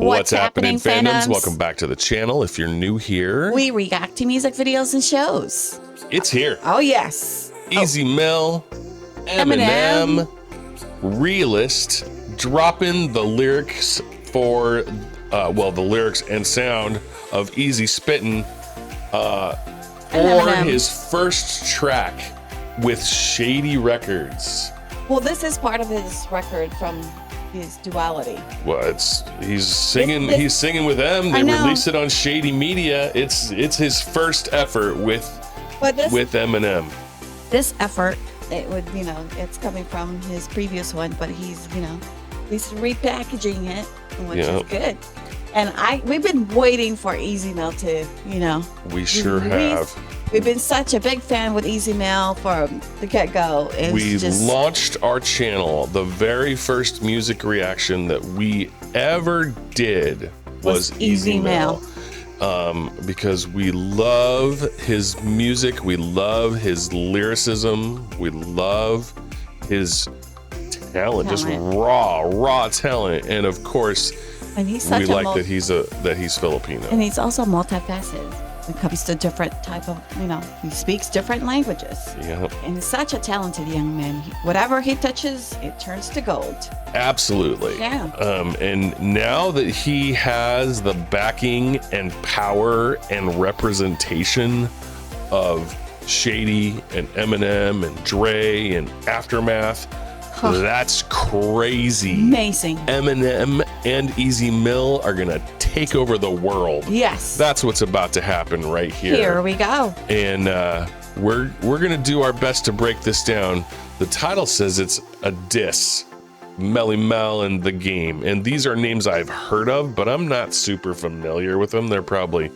What's happening, fandoms? Welcome back to the channel. If you're new here, We react to music videos and shows. it's here. Oh, yes. Easy Mel, Eminem, Realest, dropping the lyrics for, the lyrics and sound of Easy Spittin' for his first track with Shady Records. Well, this is part of his record from his duality. Well, he's singing with them. They released it on Shady Media. It's his first effort with Eminem. This effort, it's coming from his previous one, but he's repackaging it, which is good. And we've been waiting for Easy Mel to, We sure have. We've been such a big fan with Easy Mel from the get-go. We launched our channel. The very first music reaction that we ever did was Easy Mel. Because we love his music, we love his lyricism, we love his talent. Just raw talent, and of course, we like that he's Filipino, and he's also multifaceted. When it comes to different type of, he speaks different languages. Yeah. And he's such a talented young man. Whatever he touches, it turns to gold. Absolutely. Yeah. And now that he has the backing and power and representation of Shady and Eminem and Dre and Aftermath, that's crazy. Amazing. Eminem and Easy Mel are gonna take over the world. Yes. That's what's about to happen right here. Here we go. And we're gonna do our best to break this down. The title says it's a diss, Melly Mel and the Game, and these are names I've heard of, but I'm not super familiar with them. They're probably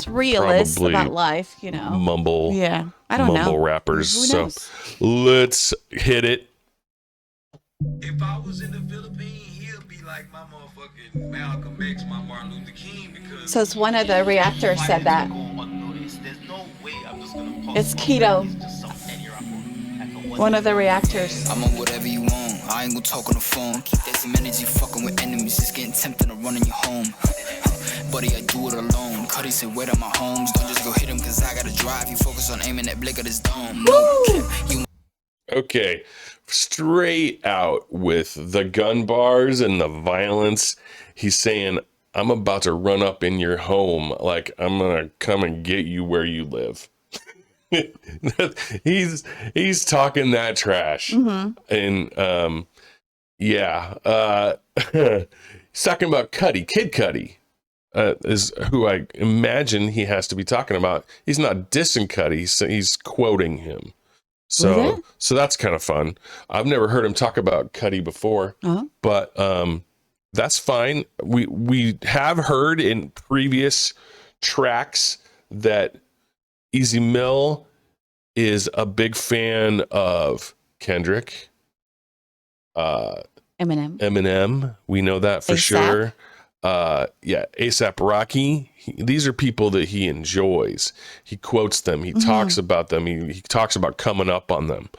realist about life, Mumble. Yeah, I don't know. Mumble rappers. Who knows? So let's hit it. If I was in the Philippines, he'll be like my motherfucking Malcolm X, my Martin Luther King, because... So it's one of the reactors said that. It's Keto. One of the reactors. I'm on whatever you want. I ain't gonna talk on the phone. Keep that some energy fucking with enemies. Just getting tempted to run in your home. Buddy, I do it alone. Cuddy said, wait on my homes. Don't just go hit him, cause I gotta drive. You focus on aiming that blick at his dome. Okay, straight out with the gun bars and the violence. He's saying, I'm about to run up in your home. Like, I'm going to come and get you where you live. he's talking that trash. And, he's talking about Cudi. Kid Cudi is who I imagine he has to be talking about. He's not dissing Cudi. He's quoting him. So that's kind of fun. I've never heard him talk about Cudi before, but that's fine. We have heard in previous tracks that Easy Mel is a big fan of Kendrick, Eminem. We know that for sure. A$AP Rocky. These are people that he enjoys. He quotes them. He talks about them. He talks about coming up on them.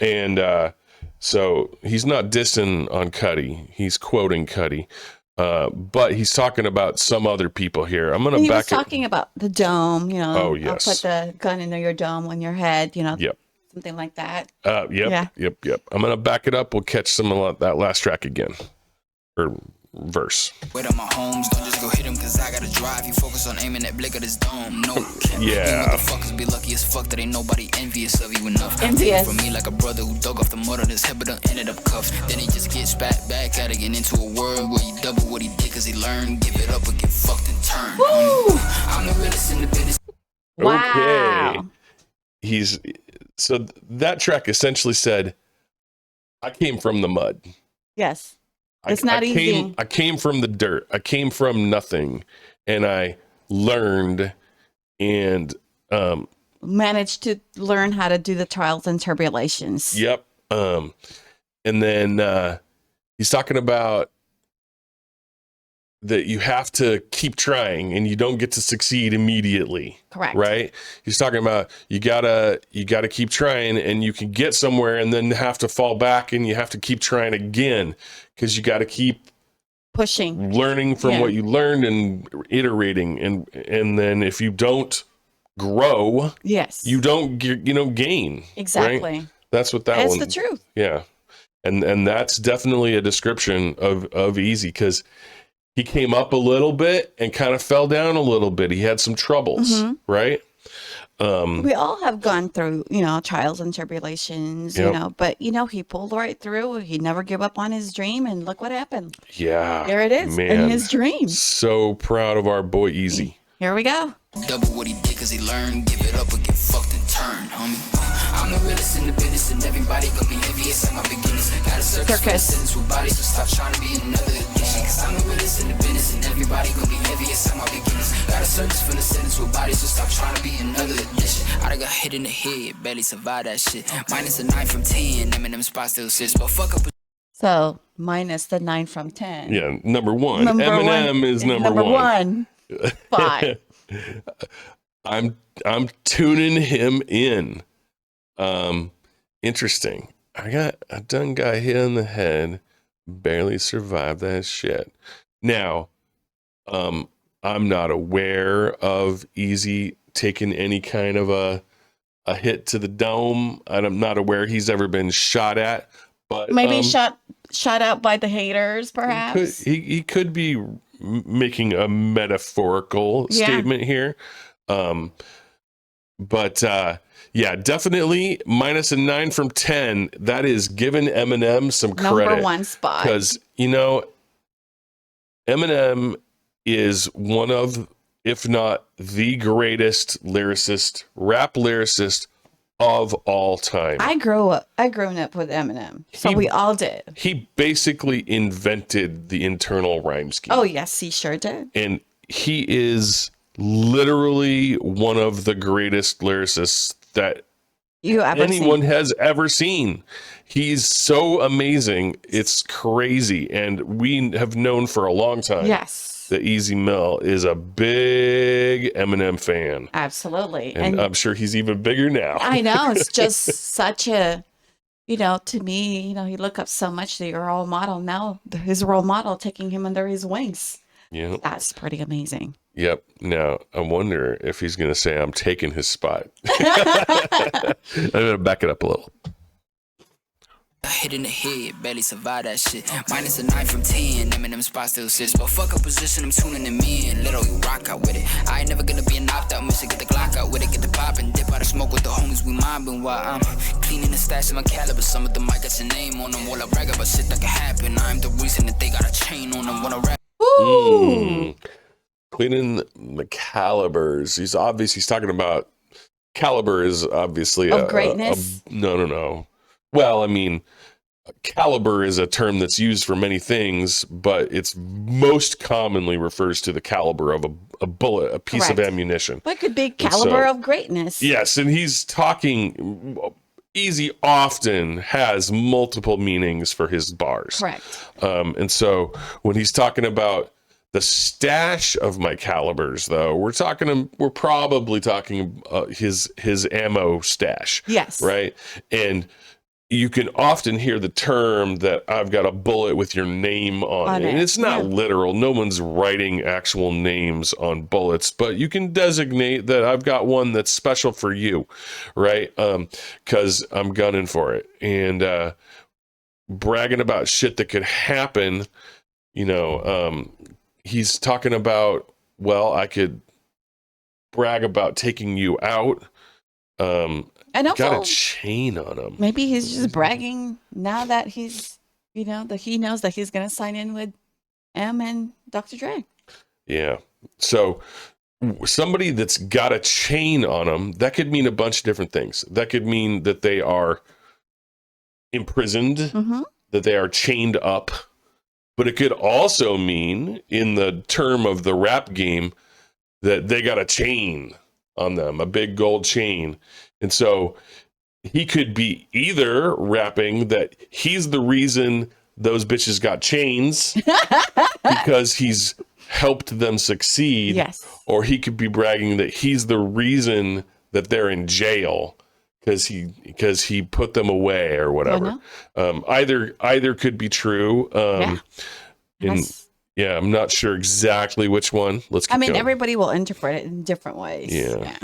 And so he's not dissing on Cudi. He's quoting Cudi. But he's talking about some other people here. I'm going to back it. He was talking about the dome, Oh, yes. I'll put the gun in your dome on your head, Yep. something like that. Yep. I'm going to back it up. We'll catch some of that last track again. Or verse. Wait on my homes, don't just go hit him, cause I gotta drive. You focus on aiming that blick at his dome. No, yeah. Motherfuckers be lucky as fuck that ain't nobody envious of you enough. Envious. For me, like a brother who dug off the mud on his head, but done ended up cuffed. Then he just gets back at it, get into a world where you double what he did, cause he learned. Give it up or get fucked and turn. I'm the realest in the business. Wow. Okay. So that track essentially said, I came from the mud. Yes. It's not easy. I came from the dirt. I came from nothing, and I learned and managed to learn how to do the trials and tribulations. Yep. And then he's talking about that you have to keep trying and you don't get to succeed immediately. Correct. Right? He's talking about you gotta keep trying and you can get somewhere and then have to fall back and you have to keep trying again because you got to keep pushing, learning from what you learned and iterating. And then if you don't grow, yes, you don't gain. exactly. Right? That's what that That's one. the truth. Yeah. And that's definitely a description of Easy, because he came up a little bit and kind of fell down a little bit. He had some troubles, right? We all have gone through, trials and tribulations, but, he pulled right through. He never gave up on his dream. And look what happened. Yeah. There it is, man. in his dream. So proud of our boy Easy. Here we go. Double what he did cause he learned. Give it up or get fucked and turn, homie. I'm the realest in the business and everybody gonna be envious at my beginnings. Got a circus for the sentence with bodies, so stop trying to be another addiction. Cause I'm the realest in the business and everybody gonna be envious at my beginnings. Got a circus for the sentence with bodies, so stop trying to be another addition. I done got hit in the head, barely survived that shit. Minus a 9 from 10, Eminem spot still sits, but fuck up. So minus the 9 from 10. Yeah, number one. Eminem is number one. Five. I'm tuning him in. Interesting. I done got hit in the head, barely survived that shit. Now, I'm not aware of Easy taking any kind of a hit to the dome. I'm not aware he's ever been shot at, but maybe shot out by the haters, perhaps. He could be making a metaphorical statement here. But yeah, definitely minus a 9 from 10. That is giving Eminem some credit. Number one spot. Because, Eminem is one of, if not the greatest rap lyricist of all time. I grew up with Eminem. So we all did. He basically invented the internal rhyme scheme. Oh, yes, he sure did. And he is literally one of the greatest lyricists that anyone has ever seen. He's so amazing. It's crazy. And we have known for a long time. Yes. That Easy Mel is a big Eminem fan. Absolutely. And I'm sure he's even bigger now. I know. It's just such a, to me, he looked up so much to your role model. Now his role model taking him under his wings. Yeah. That's pretty amazing. Yep. Now, I wonder if he's going to say, I'm taking his spot. I'm going to back it up a little. Hit in the head, barely survived that shit. Minus a 9 from 10, Eminem spot still sits. But fuck a position, I'm tuning him in. Literally rock out with it. I ain't never gonna be an opt-out mission. Get the Glock out with it, get the pop and dip out of smoke with the homies we mobbing while I'm cleaning the stash of my caliber. Some of them might got your name on them. While I brag about shit that can happen. I'm the reason that they got a chain on them when I rap. Cleaning the calibers. He's talking about caliber is obviously of greatness. No. Well, I mean, caliber is a term that's used for many things, but it's most commonly refers to the caliber of a bullet, a piece of ammunition. But it could be caliber of greatness. Yes, and he's talking. Easy often has multiple meanings for his bars. Correct. And so when he's talking about the stash of my calibers, though, we're probably talking his ammo stash. Yes. Right. And you can often hear the term that I've got a bullet with your name on it. And it's not literal. No one's writing actual names on bullets, but you can designate that I've got one that's special for you, right? Because I'm gunning for it. And bragging about shit that could happen, he's talking about, well, I could brag about taking you out. And also, got a chain on him. Maybe he's just bragging now that he's, that he knows that he's going to sign in with M and Dr. Dre. Yeah. So somebody that's got a chain on them, that could mean a bunch of different things. That could mean that they are imprisoned, that they are chained up. But it could also mean, in the term of the rap game, that they got a chain on them, a big gold chain. And so he could be either rapping that he's the reason those bitches got chains because he's helped them succeed. Yes. Or he could be bragging that he's the reason that they're in jail because he put them away or whatever. Either could be true. Yeah, I'm not sure exactly which one. Let's keep I mean, going. everybody will interpret it in different ways. Yeah.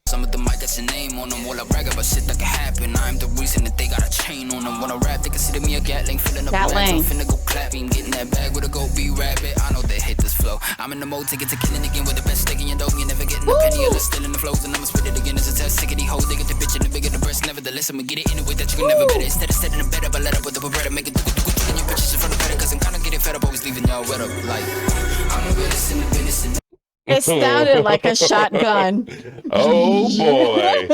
Some of them might get your name on them while I brag about shit that can happen. I'm the reason that they got a chain on them. When I rap, they consider me a Gatling, filling up bags. I'm finna go clapping, getting that bag with a go be rabbit. I know they hate this flow. I'm in the mode to get to killing again with the best stick in your dough. You never getting a penny of still in the flows, and I'ma spit it again. It's a test, sick of these hoes. They get the bitch and the bigger the breast. Nevertheless, I'ma get it in a way that you can never bet it. Instead of setting a bed up, I let up with the bread and make it and your bitches in front of better. Cause I'm kinda getting fed up, always leaving y'all wet up. Like, I'm the realest in the business. It sounded like a shotgun. Oh boy.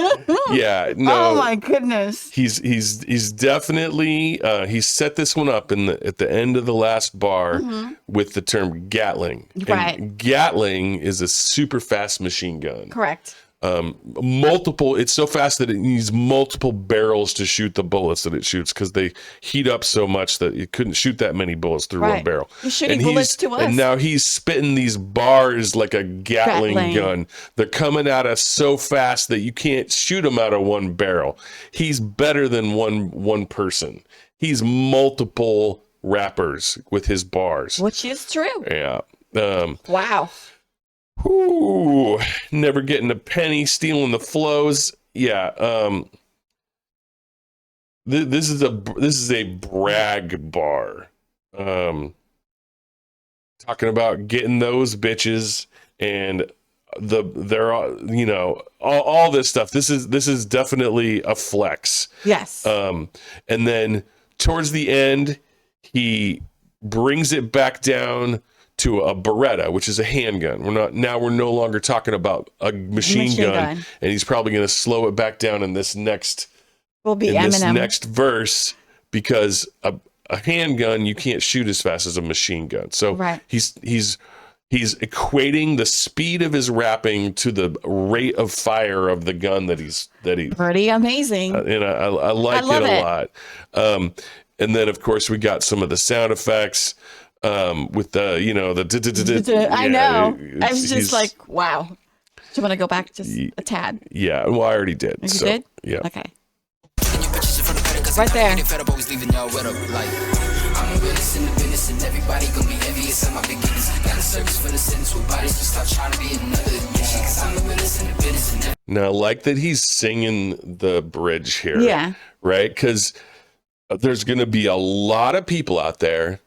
Yeah, no. Oh my goodness. He's definitely he set this one up at the end of the last bar with the term Gatling. Right. And Gatling is a super fast machine gun. Correct. It's so fast that it needs multiple barrels to shoot the bullets that it shoots, because they heat up so much that you couldn't shoot that many bullets through one barrel. He's shooting bullets to us. And now he's spitting these bars like a Gatling gun. They're coming at us so fast that you can't shoot them out of one barrel. He's better than one person. He's multiple rappers with his bars. Which is true. Yeah. Wow. Ooh, never getting a penny, stealing the flows. Yeah. This is a brag bar. Talking about getting those bitches and all this stuff. This is definitely a flex. Yes. And then towards the end, he brings it back down to a Beretta, which is a handgun. We're no longer talking about a machine gun, and he's probably going to slow it back down in this next verse, because a handgun you can't shoot as fast as a machine gun. So he's equating the speed of his rapping to the rate of fire of the gun that he's pretty amazing. And I like it a lot. And then of course we got some of the sound effects. With the I know. I was just like, wow. Do you want to go back just a tad? Yeah, well, I already did. You did? Yeah. Okay. Right there. Now, I like that he's singing the bridge here. Yeah. Right? Because there's going to be a lot of people out there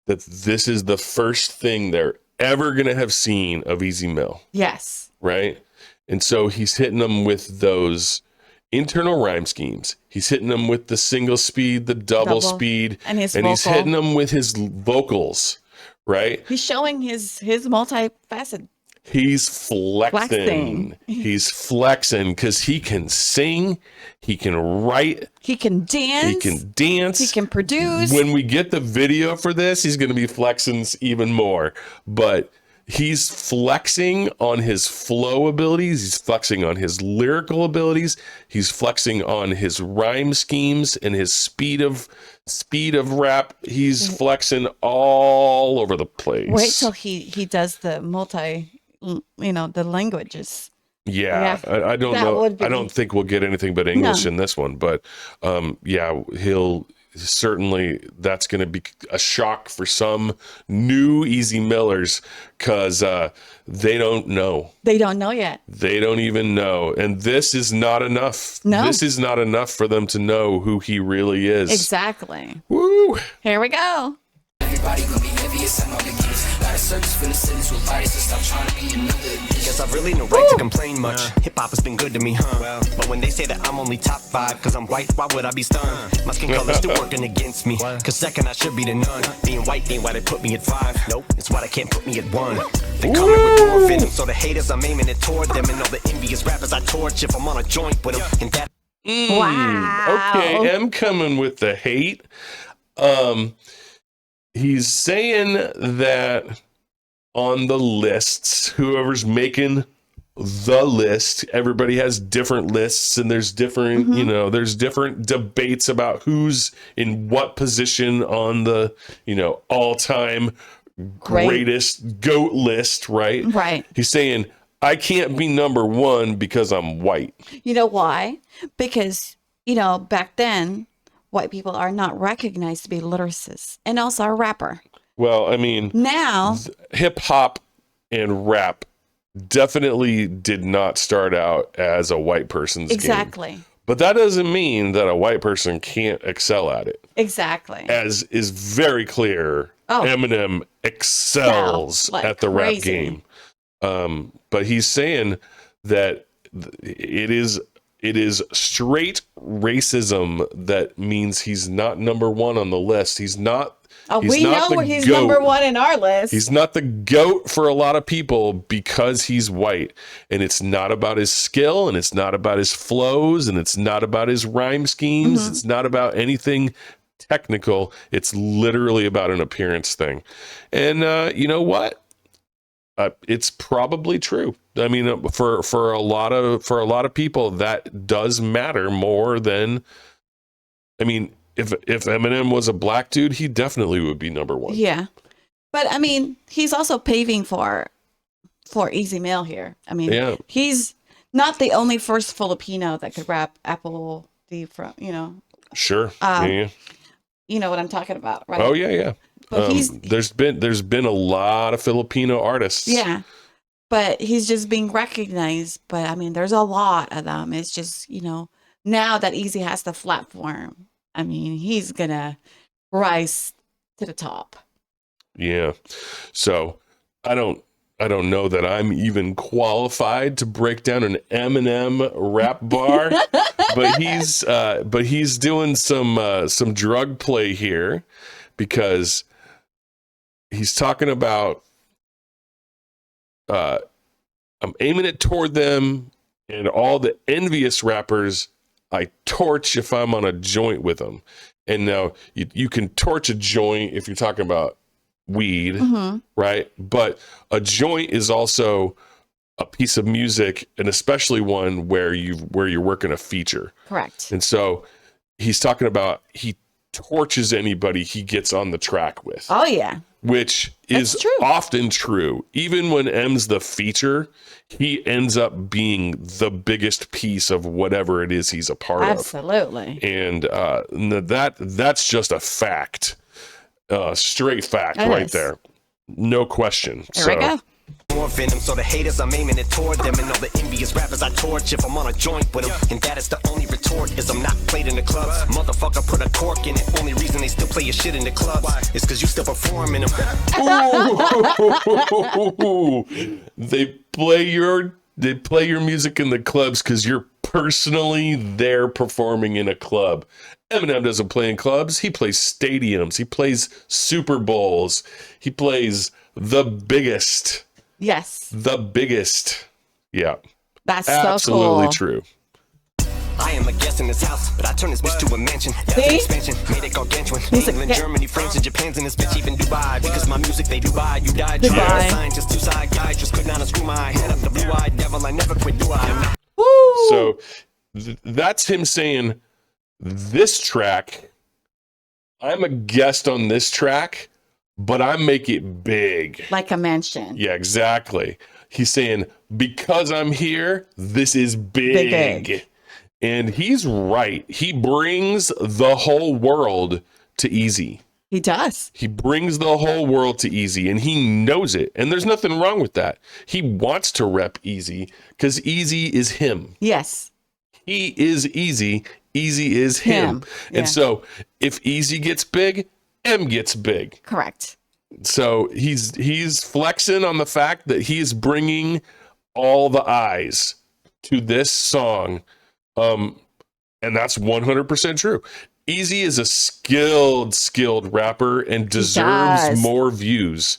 that this is the first thing they're ever going to have seen of Easy Mill. Yes. Right? And so he's hitting them with those internal rhyme schemes. He's hitting them with the single speed, the double speed, and he's hitting them with his vocals, right? He's showing his multifaceted. He's flexing. He's flexing because he can sing, he can write, he can dance, he can produce. When we get the video for this, he's going to be flexing even more. But he's flexing on his flow abilities. He's flexing on his lyrical abilities. He's flexing on his rhyme schemes and his speed of rap. He's flexing all over the place. Wait till he does the the languages. Yeah. I don't know. I don't think we'll get anything but English in this one, but he'll certainly, that's going to be a shock for some new Easy Millers, because they don't know. They don't know yet. They don't even know. And this is not enough. No. This is not enough for them to know who he really is. Exactly. Woo! Here we go. Everybody gonna be envious at my beginnings. Got a service for the sentence with bodies, so stop trying to be another. Guess I've really no right to complain much. Hip-hop has been good to me, huh? But when they say that I'm only top 5 cause I'm white, why would I be stunned? My skin color's still working against me, cause second I should be the none. Being white ain't why they put me at 5. Nope, it's why they can't put me at 1. They coming with more venom, so the haters I'm aiming it toward them. And all the envious rappers I torch if I'm on a joint with them. And that wow. Okay, I'm coming with the hate. He's saying that on the lists, whoever's making the list, everybody has different lists, and there's different, there's different debates about who's in what position on the, all-time greatest GOAT list, right? Right. He's saying, I can't be number 1 because I'm white. You know why? Because, back then, white people are not recognized to be lyricists and also a rapper. Well, I mean, Now, hip hop and rap definitely did not start out as a white person's game. exactly. But that doesn't mean that a white person can't excel at it. Exactly. As is very clear, Oh. Eminem excels Like at the rap crazy. game. But he's saying that it is straight racism that means he's not number one on the list. He's not. Oh, he's we not know the he's GOAT. number one in our list. He's not the GOAT for a lot of people because he's white. And it's not about his skill, and it's not about his flows, and it's not about his rhyme schemes. Mm-hmm. It's not about anything technical. It's literally about an appearance thing. And you know what? It's probably true. I mean, for a lot of people, that does matter more than. I mean, if Eminem was a black dude, he definitely would be number one. Yeah. But I mean, he's also paving for easy mail here. I mean, Yeah. he's not the only first Filipino that could rap Apple D from, you know. Sure. Um, yeah. You know what I'm talking about, right? Oh yeah. But there's been a lot of Filipino artists. yeah. But he's just being recognized. But I mean, there's a lot of them. It's just, you know, now that Easy has the platform, I mean, he's gonna rise to the top. Yeah. So I don't know that I'm even qualified to break down an Eminem rap bar, but he's doing some drug play here because he's talking about I'm aiming it toward them and all the envious rappers I torch if I'm on a joint with them. And now you can torch a joint if you're talking about weed, Mm-hmm. right? But a joint is also a piece of music, and especially one where you're working a feature. Correct. And so he's talking about he torches anybody he gets on the track with. Oh yeah. Which That's is true. often true. Even when M's the feature, he ends up being the biggest piece of whatever it is he's a part Absolutely. of. And that's just a fact. Straight fact It right is. there. No question. There we go. More venom, so the haters, I'm aiming it toward them. And all the envious rappers I torch if I'm on a joint with them. And that is the only retort, is I'm not played in the clubs. Motherfucker put a cork in it. Only reason they still play your shit in the clubs is because you still perform in them. Ooh, they play your music in the clubs because you're personally there performing in a club. Eminem doesn't play in clubs. He plays stadiums. He plays Super Bowls. He plays the biggest. Yes. The biggest. Yeah. That's Absolutely so cool. true. I am a guest in this house, but I turn this bitch to a mansion. That's See? an expansion, made it gargantuan. He's a- England, yeah. Germany, France, and Japan's in this bitch, even Dubai. Because my music, they do buy. You died, Dubai. trying scientist, two psychiatrists could not unscrew my head up the blue-eyed devil. I never quit, do I? Woo! So that's him saying this track, I'm a guest on this track, but I make it big. Like a mansion. Yeah, exactly. He's saying, because I'm here, this is big. Big. And he's right. He brings the whole world to Easy. He does. He brings the whole world to Easy, and he knows it. And there's nothing wrong with that. He wants to rep Easy because Easy is him. Yes. He is Easy. Easy is him. Yeah. And so if Easy gets big, M gets big. Correct. So he's flexing on the fact that he is bringing all the eyes to this song. And that's 100% true. Easy is a skilled rapper and deserves does. more views.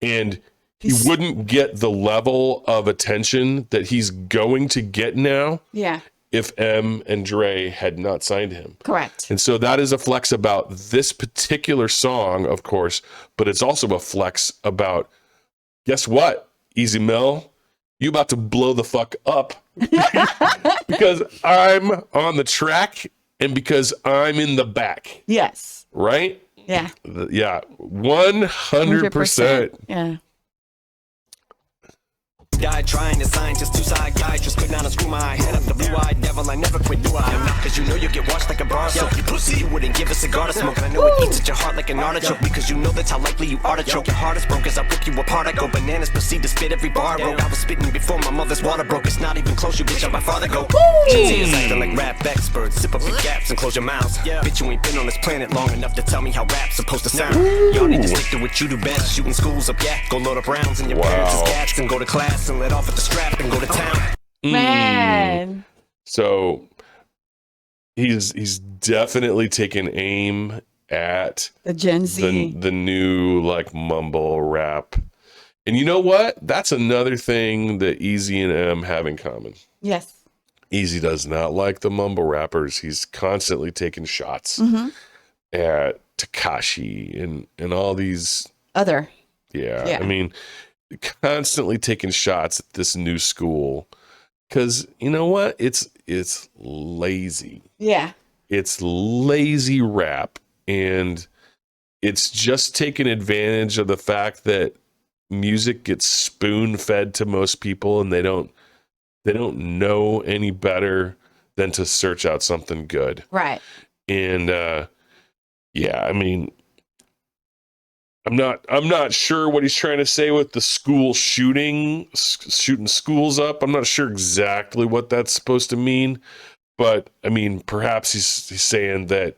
And he He's- wouldn't get the level of attention that he's going to get now Yeah. if M and Dre had not signed him. Correct. And so that is a flex about this particular song, of course, but it's also a flex about, guess what, Easy Mill? You about to blow the fuck up because I'm on the track and because I'm in the back, Yes. right? Yeah. Yeah, 100%. Yeah. Died trying to sign just two side guys, just could not unscrew my head up. The blue-eyed devil, I never quit, do I? Not cause you know you'll get washed like a bar soap. You pussy, you wouldn't give a cigar to smoke. And I know it eats at your heart like an artichoke, because you know that's how likely you are to choke. Your heart is broke as I rip you apart. I go bananas, proceed to spit every bar I wrote. I was spitting before my mother's water broke. It's not even close, you bitch, how my father go. Easy is acting like rap experts. Sip up your gaps and close your mouths. Bitch, you ain't been on this planet long enough to tell me how rap's supposed to sound. Y'all need to stick to what you do best. Shooting schools up, yeah. Go load up rounds in your parents' cats and go to class and let off at the strap and go to town. Man. So he's definitely taken aim at The Gen Z. the new like mumble rap. And you know what? That's another thing that Easy and M have in common. Yes. Easy does not like the mumble rappers. He's constantly taking shots at Tekashi and all these Other. yeah. I mean, constantly taking shots at this new school. Because you know what? It's lazy. Yeah. It's lazy rap. And it's just taking advantage of the fact that music gets spoon fed to most people and they don't know any better than to search out something good. Right. And yeah, I mean, I'm not sure what he's trying to say with the school shooting schools up. I'm not sure exactly what that's supposed to mean, but I mean, perhaps he's saying that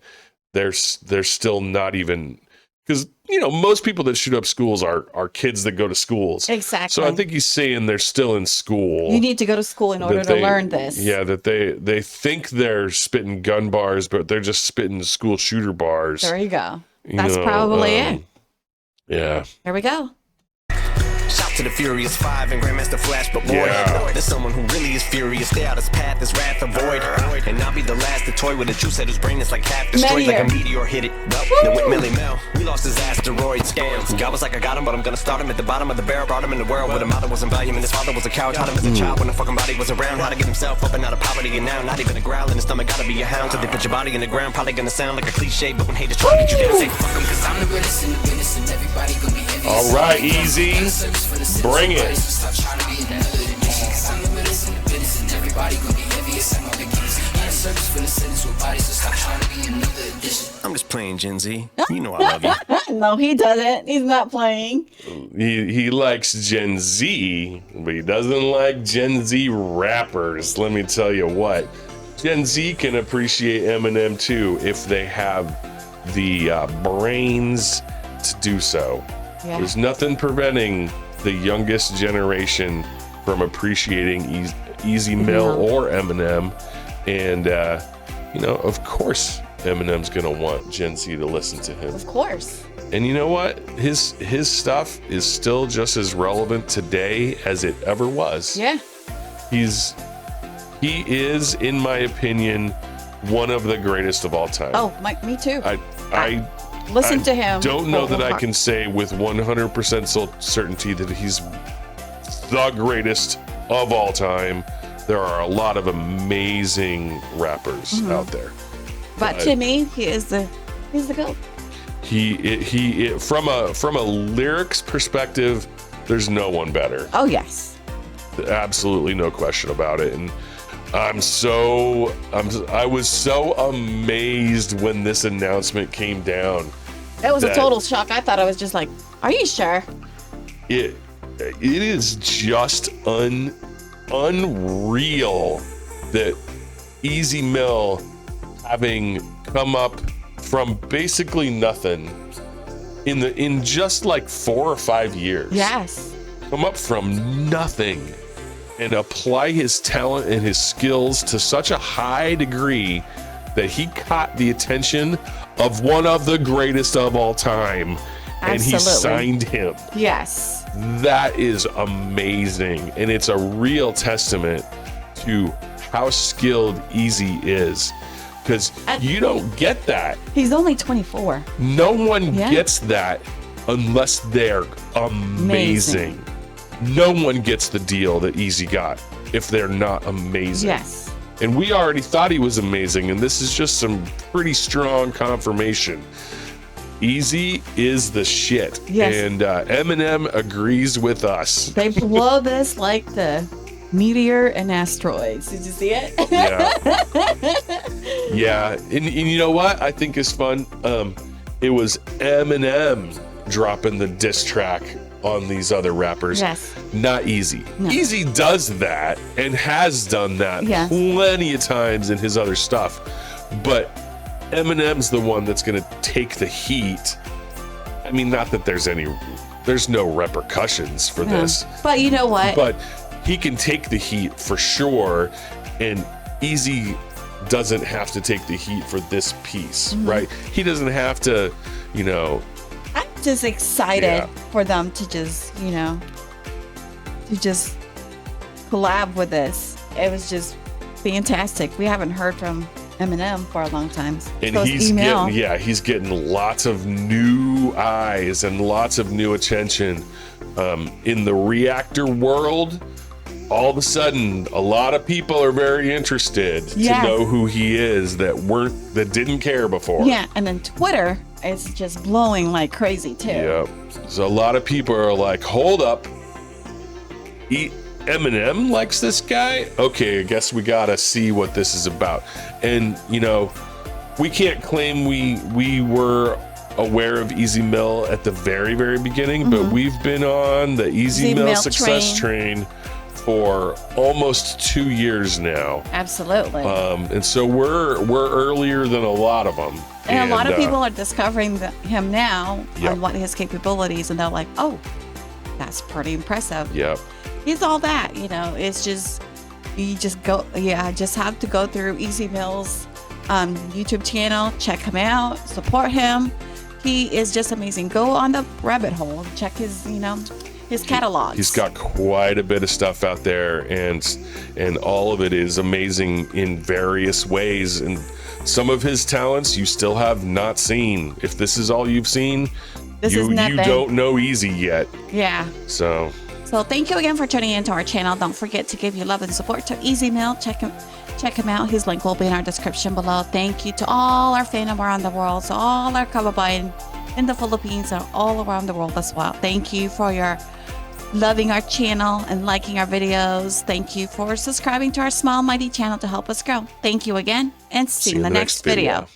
they're still not even, because you know most people that shoot up schools are kids that go to schools. Exactly. So I think he's saying they're still in school. You need to go to school in order to learn this. Yeah, that they think they're spitting gun bars, but they're just spitting school shooter bars. There you go. That's probably it. Yeah. Here we go. Shout to the Furious Five and Grandmaster Flash, but boy, there's someone who really is furious. Stay out his path, his wrath avoid. And I'll be the last to toy with a juice head whose brain is like half destroyed, like a meteor hit it. Then with Millie Mel, we lost his asteroid scams. God was like, I got him, but I'm gonna start him at the bottom of the barrel. Brought him in the world where the mother wasn't by him and his father was a coward. Taught him as a child when the fucking body was around. How to get himself up and out of poverty, and now not even a growl in his stomach. Gotta be a hound. So they put your body in the ground. Probably gonna sound like a cliche, but when haters try to get you down, say fuck him, cause I'm the realest in the business and everybody gonna be envious. All right, Easy. Bring it. I'm just playing, Gen Z. You know I love you. No, he doesn't. He's not playing. He likes Gen Z, but he doesn't like Gen Z rappers. Let me tell you what. Gen Z can appreciate Eminem too if they have the brains to do so. Yeah. There's nothing preventing the youngest generation from appreciating Easy Mill or Eminem. And, you know, of course, Eminem's going to want Gen Z to listen to him. Of course. And you know what? His stuff is still just as relevant today as it ever was. Yeah. He is, in my opinion, one of the greatest of all time. Oh, me too. I listen to him. Don't know that I can say with 100% certainty that he's the greatest of all time. There are a lot of amazing rappers out there. But to me, he's the GOAT. He from a lyrics perspective, there's no one better. Oh yes. Absolutely no question about it. And I was so amazed when this announcement came down. It was a total shock. I thought I was just like, are you sure? It is just unreal that Easy Mill, having come up from basically nothing in just like 4 or 5 years. Yes. Come up from nothing and apply his talent and his skills to such a high degree that he caught the attention of one of the greatest of all time. Absolutely. And he signed him. Yes. That is amazing. And it's a real testament to how skilled Easy is. Because you don't get that. He's only 24. No one gets that unless they're amazing. No one gets the deal that Easy got if they're not amazing. Yes. And we already thought he was amazing, and this is just some pretty strong confirmation. Easy is the shit. Yes. And Eminem agrees with us. They blow this like the meteor and asteroids. Did you see it? Yeah. Yeah. And you know what I think is fun? It was Eminem dropping the diss track on these other rappers. Yes. Not Easy. No. Easy does that and has done that Yes. plenty of times in his other stuff. But Eminem's the one that's going to take the heat. I mean, not that there's no repercussions for this. But you know what? But he can take the heat for sure. And Easy doesn't have to take the heat for this piece, right? He doesn't have to, you know. I'm just excited Yeah. for them to just, to just collab with this. It was just fantastic. We haven't heard from Eminem for a long time. And So he's email. he's getting lots of new eyes and lots of new attention in the reactor world. All of a sudden, a lot of people are very interested Yes. to know who he is that didn't care before. Yeah, and then Twitter is just blowing like crazy too. Yep. So a lot of people are like, hold up. Eminem likes this guy? Okay, I guess we gotta see what this is about. And, we can't claim we were aware of Easy Mill at the very, very beginning, but we've been on the Easy Mill success train for almost 2 years now. Absolutely. And so we're earlier than a lot of them. And a lot of people are discovering him now Yep. on what his capabilities, and they're like, oh, that's pretty impressive. Yep. He's all that, it's just, just have to go through Easy Mill's YouTube channel, check him out, support him. He is just amazing. Go on the rabbit hole and check his, his catalogs. He's got quite a bit of stuff out there, and all of it is amazing in various ways. And some of his talents you still have not seen. If this is all you've seen, you don't know Easy yet. Yeah. So thank you again for tuning into our channel. Don't forget to give your love and support to Easy Mill. Check him out. His link will be in our description below. Thank you to all our fandom around the world, so all our kababayan in the Philippines and all around the world as well. Thank you for your loving our channel and liking our videos. Thank you for subscribing to our small mighty channel to help us grow. Thank you again, and see you in the next video.